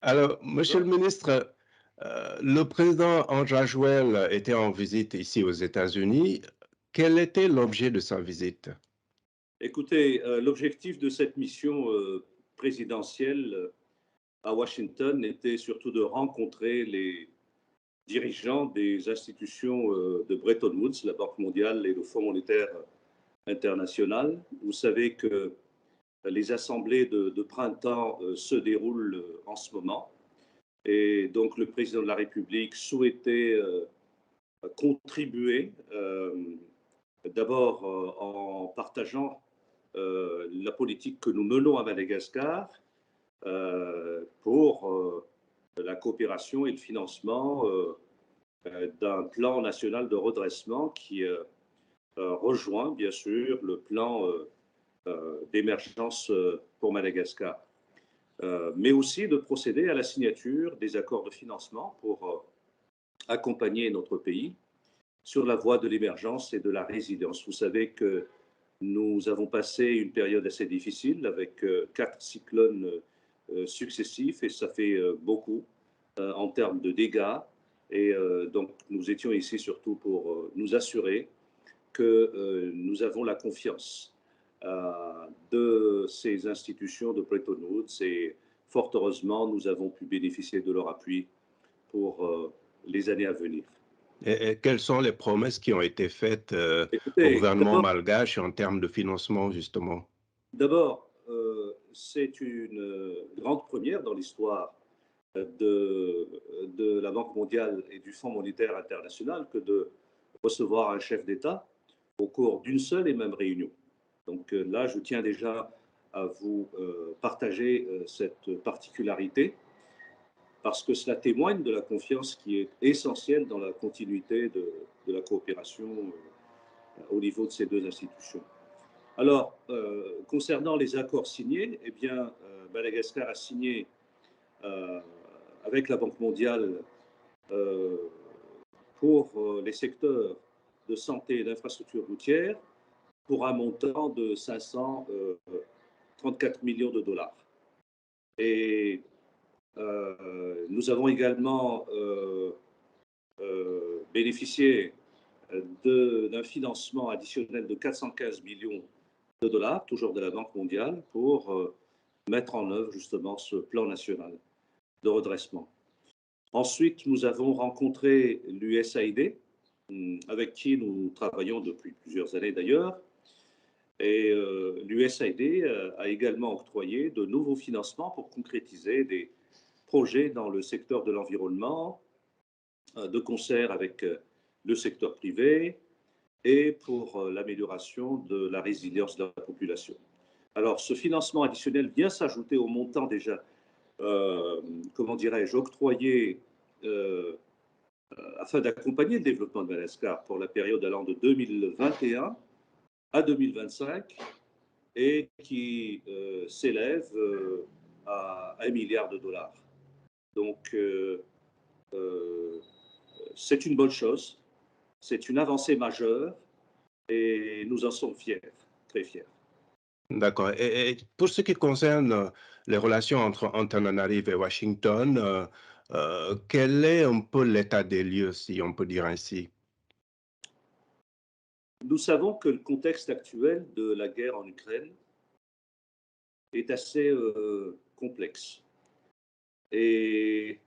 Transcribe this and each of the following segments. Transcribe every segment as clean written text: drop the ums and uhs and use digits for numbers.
Alors, Monsieur le ministre, le président André Joël était en visite ici aux États-Unis. Quel était l'objet de sa visite? Écoutez, l'objectif de cette mission présidentielle à Washington était surtout de rencontrer les dirigeants des institutions de Bretton Woods, la Banque mondiale et le Fonds monétaire international. Vous savez que les assemblées de printemps se déroulent en ce moment. Et donc le président de la République souhaitait contribuer d'abord en partageant la politique que nous menons à Madagascar pour la coopération et le financement d'un plan national de redressement qui rejoint bien sûr le plan d'émergence pour Madagascar, mais aussi de procéder à la signature des accords de financement pour accompagner notre pays sur la voie de l'émergence et de la résilience. Vous savez que nous avons passé une période assez difficile avec 4 cyclones successifs et ça fait beaucoup en termes de dégâts. Et donc nous étions ici surtout pour nous assurer que nous avons la confiance de ces institutions de Bretton Woods et fort heureusement, nous avons pu bénéficier de leur appui pour les années à venir. Et quelles sont les promesses qui ont été faites au Écoutez, gouvernement d'abord, malgache en termes de financement, justement? c'est une grande première dans l'histoire de la Banque mondiale et du Fonds monétaire international que de recevoir un chef d'État au cours d'une seule et même réunion. Donc là, je tiens déjà à vous partager cette particularité parce que cela témoigne de la confiance qui est essentielle dans la continuité de la coopération au niveau de ces deux institutions. Alors, concernant les accords signés, eh bien, Madagascar a signé euh, avec la Banque mondiale euh, pour les secteurs de santé et d'infrastructures routières pour un montant de 534 millions de dollars. Et nous avons également bénéficié d'un financement additionnel de 415 millions de dollars, toujours de la Banque mondiale, pour mettre en œuvre justement ce plan national de redressement. Ensuite, nous avons rencontré l'USAID, avec qui nous travaillons depuis plusieurs années d'ailleurs. Et l'USAID a également octroyé de nouveaux financements pour concrétiser des projets dans le secteur de l'environnement, de concert avec le secteur privé et pour l'amélioration de la résilience de la population. Alors, ce financement additionnel vient s'ajouter au montant déjà, comment dirais-je, octroyé afin d'accompagner le développement de Madagascar pour la période allant de 2021 à 2025 et qui s'élève à 1 milliard de dollars. Donc, c'est une bonne chose, c'est une avancée majeure et nous en sommes fiers, très fiers. D'accord. Et pour ce qui concerne les relations entre Antananarive et Washington, quel est un peu l'état des lieux, si on peut dire ainsi? Nous savons que le contexte actuel de la guerre en Ukraine est assez complexe et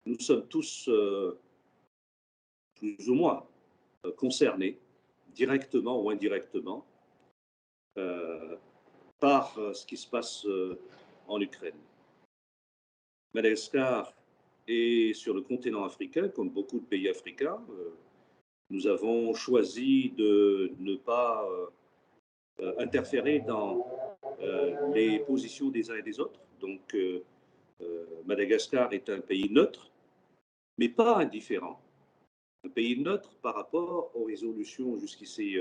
nous sommes tous plus ou moins concernés, directement ou indirectement, euh, par ce qui se passe en Ukraine. Madagascar est sur le continent africain, comme beaucoup de pays africains. Nous avons choisi de ne pas interférer dans les positions des uns et des autres. Donc, Madagascar est un pays neutre, mais pas indifférent. Un pays neutre par rapport aux résolutions jusqu'ici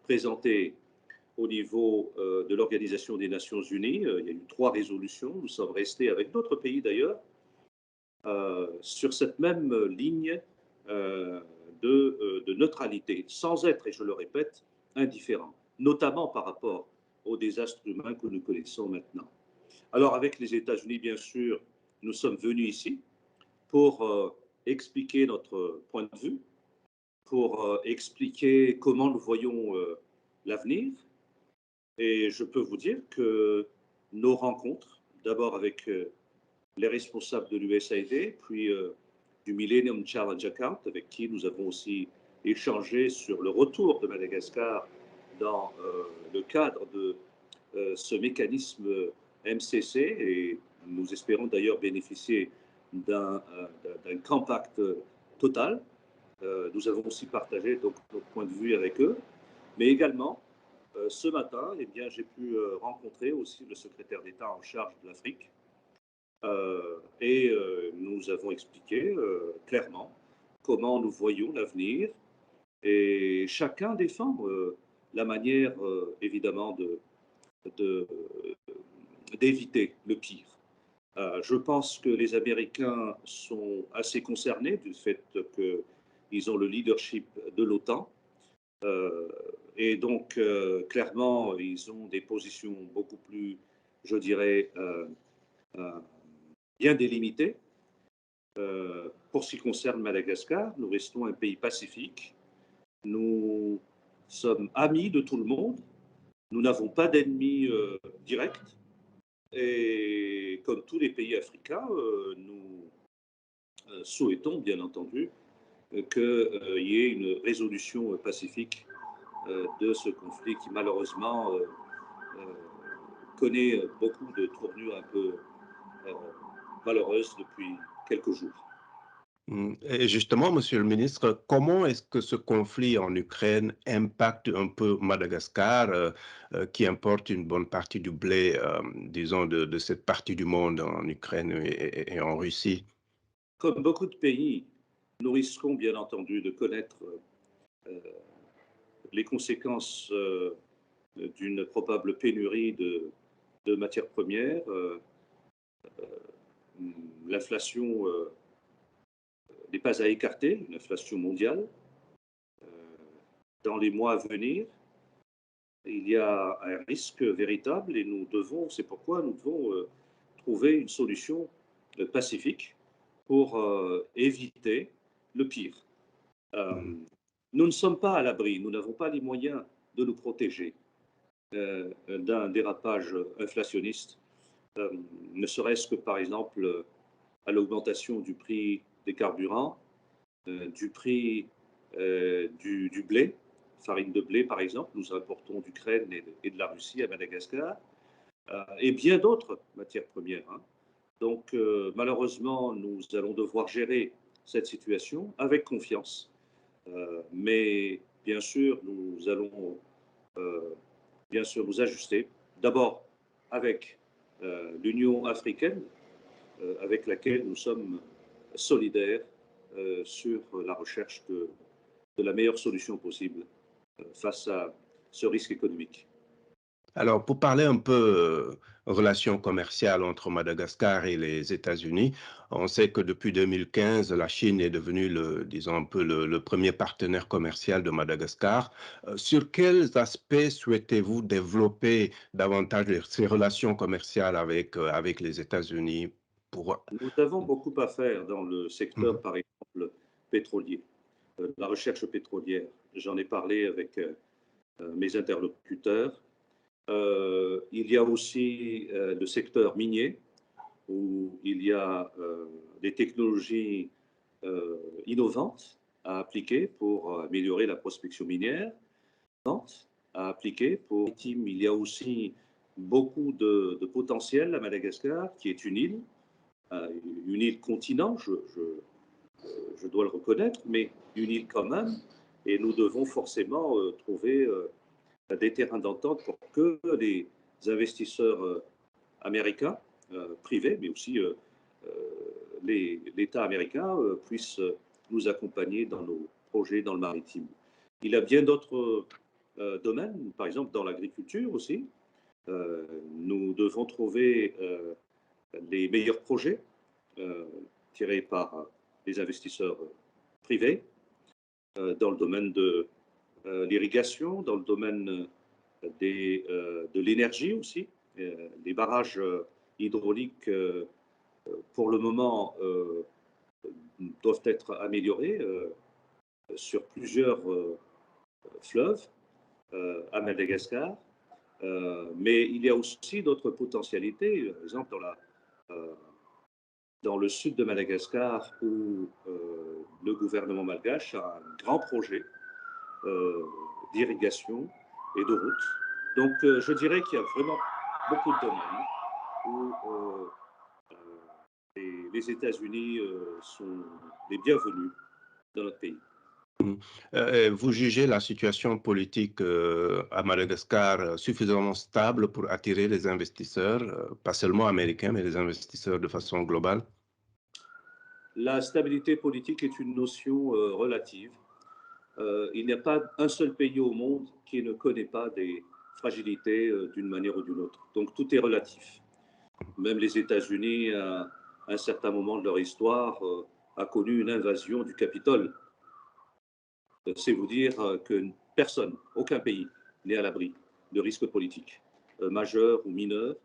présentées au niveau de l'Organisation des Nations Unies. Il y a eu 3 résolutions. Nous sommes restés avec d'autres pays d'ailleurs sur cette même ligne de neutralité, sans être, et je le répète, indifférent, notamment par rapport aux désastres humains que nous connaissons maintenant. Alors avec les États-Unis, bien sûr, nous sommes venus ici pour expliquer notre point de vue, pour expliquer comment nous voyons l'avenir. Et je peux vous dire que nos rencontres, d'abord avec les responsables de l'USAID, puis du Millennium Challenge Account, avec qui nous avons aussi échangé sur le retour de Madagascar dans le cadre de ce mécanisme MCC, et nous espérons d'ailleurs bénéficier d'un compact total. Nous avons aussi partagé donc notre point de vue avec eux, mais également ce matin, eh bien, j'ai pu rencontrer aussi le secrétaire d'État en charge de l'Afrique, et nous avons expliqué clairement comment nous voyons l'avenir, et chacun défend la manière évidemment d'éviter le pire. Je pense que les Américains sont assez concernés du fait qu'ils ont le leadership de l'OTAN. Et donc, clairement, ils ont des positions beaucoup plus, je dirais, bien délimitées. Pour ce qui concerne Madagascar, nous restons un pays pacifique. Nous sommes amis de tout le monde. Nous n'avons pas d'ennemis directs. Et comme tous les pays africains, nous souhaitons, bien entendu, qu'il y ait une résolution pacifique de ce conflit qui, malheureusement, connaît beaucoup de tournures un peu malheureuses depuis quelques jours. Et justement, Monsieur le ministre, comment est-ce que ce conflit en Ukraine impacte un peu Madagascar, qui importe une bonne partie du blé, disons, de cette partie du monde, en Ukraine et en Russie? Comme beaucoup de pays, nous risquons bien entendu de connaître les conséquences d'une probable pénurie de matières premières. L'inflation n'est pas à écarter, une inflation mondiale. Dans les mois à venir, il y a un risque véritable, et nous devons, c'est pourquoi nous devons trouver une solution pacifique pour éviter le pire. Mhm. Nous ne sommes pas à l'abri, nous n'avons pas les moyens de nous protéger d'un dérapage inflationniste, ne serait-ce que par exemple à l'augmentation du prix des carburants, du prix du blé, farine de blé par exemple, nous importons d'Ukraine et de la Russie à Madagascar, et bien d'autres matières premières. Hein. Donc malheureusement, nous allons devoir gérer cette situation avec confiance, mais bien sûr, nous allons bien sûr nous ajuster, d'abord avec l'Union africaine, avec laquelle nous sommes solidaires sur la recherche de la meilleure solution possible face à ce risque économique. Alors, pour parler un peu relations commerciales entre Madagascar et les États-Unis, on sait que depuis 2015, la Chine est devenue disons un peu le premier partenaire commercial de Madagascar. Sur quels aspects souhaitez-vous développer davantage ces relations commerciales avec les États-Unis pour... Nous avons beaucoup à faire dans le secteur, Mhm. par exemple, pétrolier, la recherche pétrolière. J'en ai parlé avec mes interlocuteurs. Il y a aussi le secteur minier, où il y a des technologies innovantes à appliquer pour améliorer la prospection minière, à appliquer pour... Il y a aussi beaucoup de potentiel à Madagascar, qui est une île continent, je dois le reconnaître, mais une île quand même, et nous devons forcément trouver des terrains d'entente pour que les investisseurs américains, privés, mais aussi l'État américain puissent nous accompagner dans nos projets dans le maritime. Il y a bien d'autres domaines, par exemple dans l'agriculture aussi. Nous devons trouver les meilleurs projets tirés par les investisseurs privés dans le domaine de l'irrigation, dans le domaine de l'énergie aussi. Les barrages hydrauliques pour le moment, doivent être améliorées sur plusieurs fleuves à Madagascar. Mais il y a aussi d'autres potentialités. Par exemple, euh, dans le sud de Madagascar, où le gouvernement malgache a un grand projet euh, d'irrigation et de route. Donc, je dirais qu'il y a vraiment beaucoup de domaines où les États-Unis sont les bienvenus dans notre pays. Vous jugez la situation politique à Madagascar suffisamment stable pour attirer les investisseurs, pas seulement américains, mais les investisseurs de façon globale? La stabilité politique est une notion relative. Il n'y a pas un seul pays au monde qui ne connaît pas des fragilités d'une manière ou d'une autre. Donc tout est relatif. Même les États-Unis, à un certain moment de leur histoire, a connu une invasion du Capitole. C'est vous dire que personne, aucun pays n'est à l'abri de risques politiques, majeurs ou mineurs.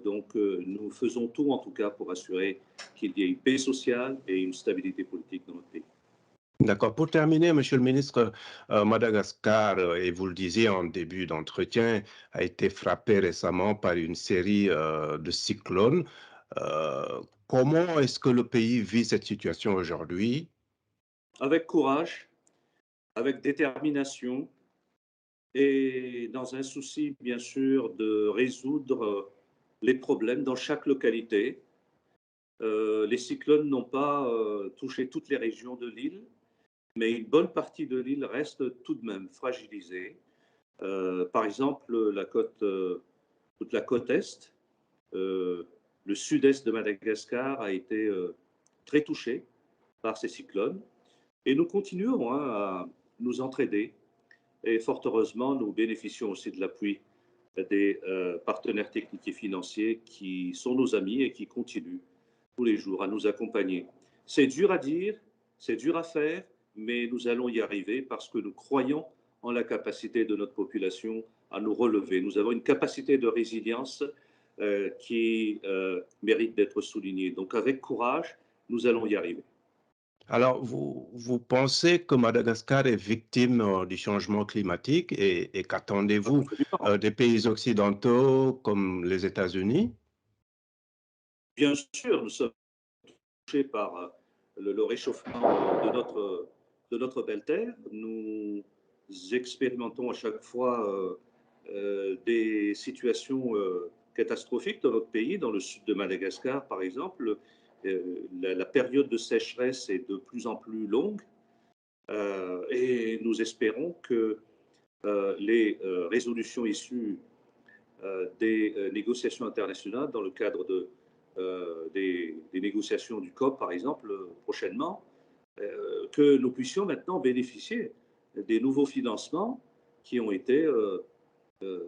Donc nous faisons tout en tout cas pour assurer qu'il y ait une paix sociale et une stabilité politique dans notre pays. D'accord. Pour terminer, Monsieur le ministre, Madagascar, et vous le disiez en début d'entretien, a été frappé récemment par une série de cyclones. Comment est-ce que le pays vit cette situation aujourd'hui? Avec courage, avec détermination et dans un souci, bien sûr, de résoudre les problèmes dans chaque localité. Les cyclones n'ont pas touché toutes les régions de l'île, mais une bonne partie de l'île reste tout de même fragilisée. Par exemple, toute la côte est, euh, le sud-est de Madagascar a été très touché par ces cyclones. Et nous continuons à nous entraider. Et fort heureusement, nous bénéficions aussi de l'appui des partenaires techniques et financiers qui sont nos amis et qui continuent tous les jours à nous accompagner. C'est dur à dire, c'est dur à faire, mais nous allons y arriver parce que nous croyons en la capacité de notre population à nous relever. Nous avons une capacité de résilience qui mérite d'être soulignée. Donc avec courage, nous allons y arriver. Alors, vous pensez que Madagascar est victime du changement climatique et qu'attendez-vous Absolument. des pays occidentaux comme les États-Unis? Bien sûr, nous sommes touchés par le réchauffement de notre belle terre. Nous expérimentons à chaque fois des situations catastrophiques dans notre pays, dans le sud de Madagascar par exemple. La période de sécheresse est de plus en plus longue et nous espérons que les résolutions issues des négociations internationales dans le cadre des négociations du COP, par exemple, prochainement, que nous puissions maintenant bénéficier des nouveaux financements qui ont été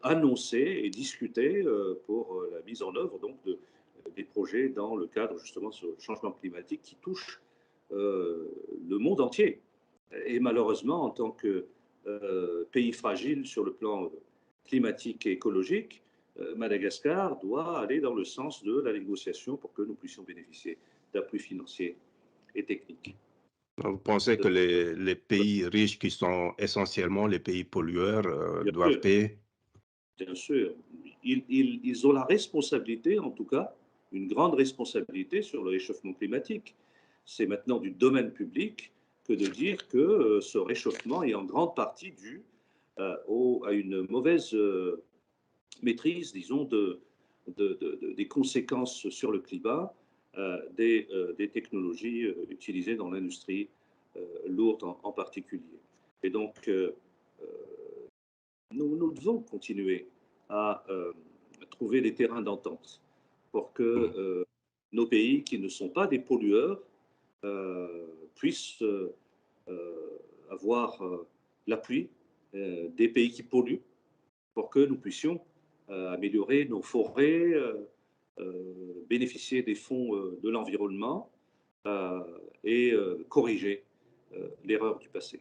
annoncés et discutés pour la mise en œuvre donc, des projets dans le cadre justement sur le changement climatique qui touche le monde entier. Et malheureusement, en tant que pays fragile sur le plan climatique et écologique, Madagascar doit aller dans le sens de la négociation pour que nous puissions bénéficier d'appui financier et technique. Vous pensez que les pays riches, qui sont essentiellement les pays pollueurs, Bien doivent sûr, payer? bien sûr. Ils ont la responsabilité, en tout cas, une grande responsabilité sur le réchauffement climatique. C'est maintenant du domaine public que de dire que ce réchauffement est en grande partie dû à une mauvaise maîtrise, disons, des conséquences sur le climat des technologies utilisées dans l'industrie lourde en particulier. Et donc, nous devons continuer à trouver des terrains d'entente pour que nos pays qui ne sont pas des pollueurs puissent avoir l'appui des pays qui polluent pour que nous puissions améliorer nos forêts, bénéficier des fonds de l'environnement et corriger l'erreur du passé.